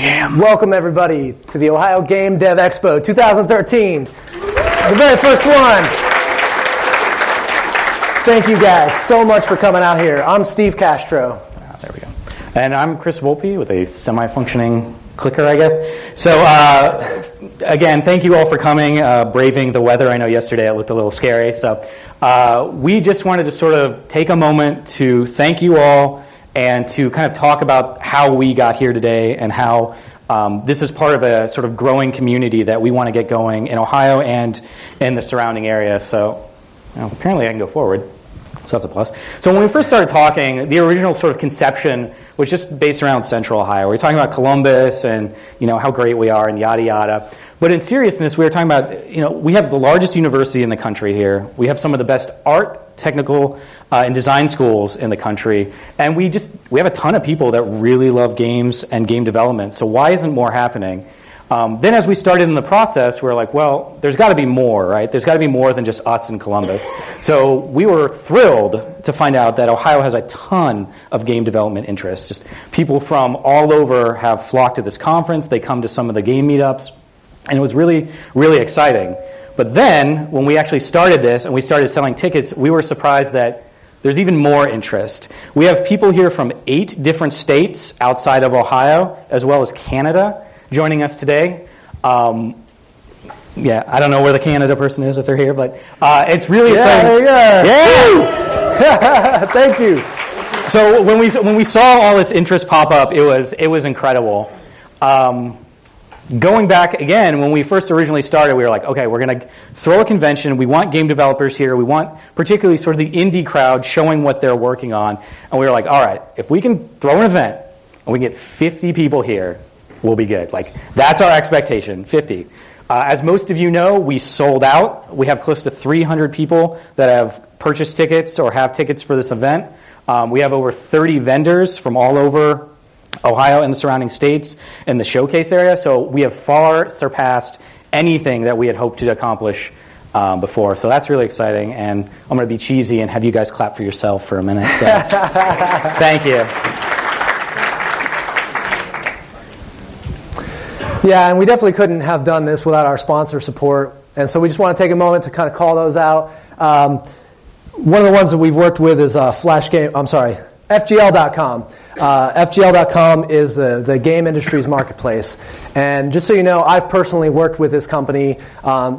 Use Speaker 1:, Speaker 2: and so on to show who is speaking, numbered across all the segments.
Speaker 1: Jam.
Speaker 2: Welcome, everybody, to the Ohio Game Dev Expo 2013, the very first one. Thank you guys so much for coming out here. I'm Steve Castro.
Speaker 1: There we go. And I'm Chris Volpe with a semi-functioning clicker, I guess. So, again, thank you all for coming, braving the weather. I know yesterday it looked a little scary. So we just wanted to sort of take a moment to thank you all and to kind of talk about how we got here today and how this is part of a sort of growing community that we want to get going in Ohio and in the surrounding area. So apparently I can go forward, so that's a plus. So when we first started talking, the original sort of conception was just based around Central Ohio. We were talking about Columbus and how great we are and yada yada. But in seriousness, we were talking about, we have the largest university in the country here. We have some of the best art, technical, and design schools in the country. And we have a ton of people that really love games and game development. So why isn't more happening? Then as we started in the process, we were like, well, there's got to be more, right? There's got to be more than just us in Columbus. So we were thrilled to find out that Ohio has a ton of game development interests. Just people from all over have flocked to this conference. They come to some of the game meetups. And it was really, really exciting. But then, when we actually started this and we started selling tickets, we were surprised that there's even more interest. We have people here from 8 different states outside of Ohio, as well as Canada, joining us today. I don't know where the Canada person is if they're here, but it's really exciting.
Speaker 2: Yeah. Thank you.
Speaker 1: So when we saw all this interest pop up, it was incredible. Going back again, when we first originally started, we were like, okay, we're going to throw a convention. We want game developers here. We want particularly sort of the indie crowd showing what they're working on. And we were like, all right, if we can throw an event and we get 50 people here, we'll be good. Like, that's our expectation, 50. As most of you know, we sold out. We have close to 300 people that have purchased tickets or have tickets for this event. We have over 30 vendors from all over Ohio and the surrounding states in the showcase area. So we have far surpassed anything that we had hoped to accomplish before. So that's really exciting. And I'm going to be cheesy and have you guys clap for yourself for a minute. So thank you.
Speaker 2: Yeah, and we definitely couldn't have done this without our sponsor support. And so we just want to take a moment to kind of call those out. One of the ones that we've worked with is FGL.com. FGL.com is the game industry's marketplace. And just so you know, I've personally worked with this company.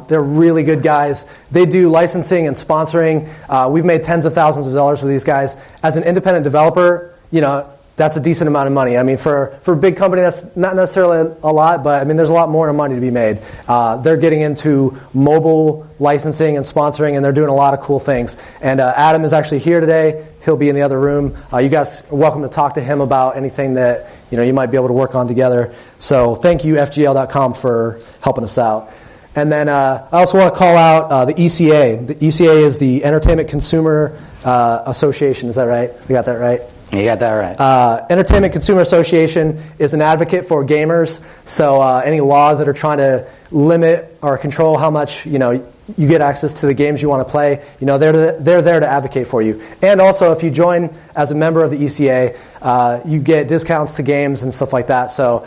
Speaker 2: They're really good guys. They do licensing and sponsoring. We've made tens of thousands of dollars with these guys. As an independent developer, that's a decent amount of money. I mean, for a big company, that's not necessarily a lot, but I mean, there's a lot more money to be made. They're getting into mobile licensing and sponsoring, and they're doing a lot of cool things. And Adam is actually here today. He'll be in the other room. You guys are welcome to talk to him about anything that you might be able to work on together. So thank you, FGL.com, for helping us out. And then I also want to call out the ECA. The ECA is the Entertainment Consumer Association. Is that right? We got that right?
Speaker 1: You got that right.
Speaker 2: Entertainment Consumer Association is an advocate for gamers. So any laws that are trying to limit or control how much you get access to the games you want to play, they're there to advocate for you. And also, if you join as a member of the ECA, you get discounts to games and stuff like that. So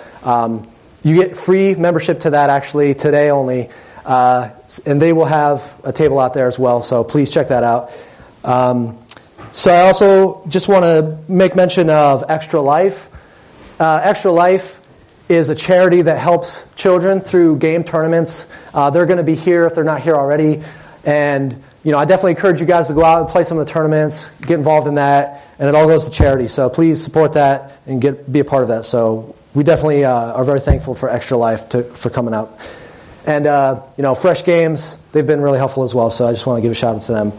Speaker 2: you get free membership to that actually today only, and they will have a table out there as well. So please check that out. So I also just want to make mention of Extra Life. Extra Life is a charity that helps children through game tournaments. They're going to be here if they're not here already. And I definitely encourage you guys to go out and play some of the tournaments, get involved in that, and it all goes to charity. So please support that and be a part of that. So we definitely are very thankful for Extra Life for coming out. And Fresh Games, they've been really helpful as well. So I just want to give a shout out to them.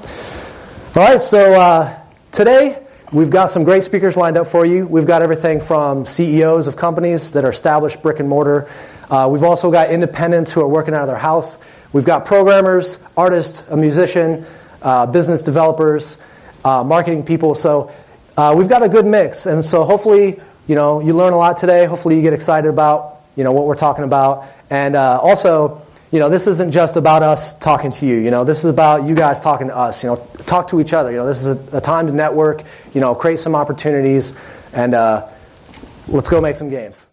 Speaker 2: All right, so today we've got some great speakers lined up for you. We've got everything from CEOs of companies that are established brick and mortar. We've also got independents who are working out of their house. We've got programmers, artists, a musician, business developers, marketing people. So we've got a good mix. And so hopefully, you learn a lot today. Hopefully you get excited about, what we're talking about. And also, this isn't just about us talking to you. This is about you guys talking to us. Talk to each other. This is a time to network, create some opportunities, and let's go make some games.